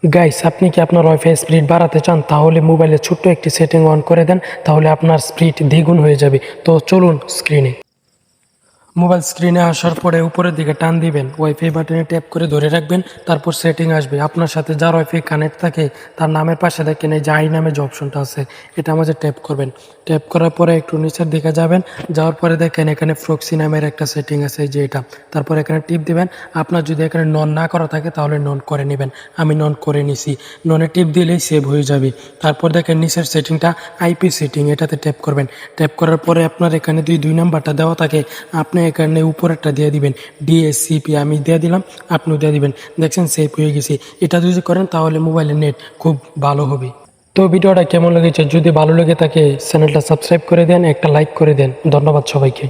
Guys, আপনি কি আপনার ওয়াইফাই স্পিড বাড়াতে চান? তাহলে মোবাইলে ছোট্ট একটি সেটিং অন করে দেন, তাহলে আপনার স্পিড দ্বিগুণ হয়ে যাবে। তো চলুন স্ক্রিনে। মোবাইল স্ক্রিনে আসার পরে উপরের দিকে টান দিবেন, ওয়াইফাই বাটনে ট্যাপ করে ধরে রাখবেন, তারপর সেটিং আসবে। আপনার সাথে যার ওয়াইফাই কানেক্ট থাকে তার নামের পাশে দেখেন এই যে আই নামে যে অপশনটা আছে, এটা মাঝে ট্যাপ করবেন। ট্যাপ করার পরে একটু নিচের দিকে যাবেন, যাওয়ার পরে দেখেন এখানে প্রক্সি নামের একটা সেটিং আছে, এই যে এটা। তারপর এখানে টিপ দিবেন। আপনার যদি এখানে নন না করা থাকে তাহলে নন করে নেবেন। আমি নন করে নিছি। ননে টিপ দিলেই সেভ হয়ে যাবে। তারপর দেখেন নিচের সেটিংটা আইপি সেটিং, এটাতে ট্যাপ করবেন। ট্যাপ করার পরে আপনার এখানে দুই নাম্বারটা দেওয়া থাকে, আপনি এখানে উপরেরটা দিয়ে দিবেন ডিএসসিপি, আমি দিয়ে দিলাম, আপনিও দিয়ে দিবেন। দেখছেন সেভ হয়ে গেছে। এটা যদি করেন তাহলে মোবাইলের নেট খুব ভালো হবে। তো ভিডিওটা কেমন লেগেছে? যদি ভালো লেগে থাকে চ্যানেলটা সাবস্ক্রাইব করে দেন, একটা লাইক করে দেন। ধন্যবাদ সবাইকে।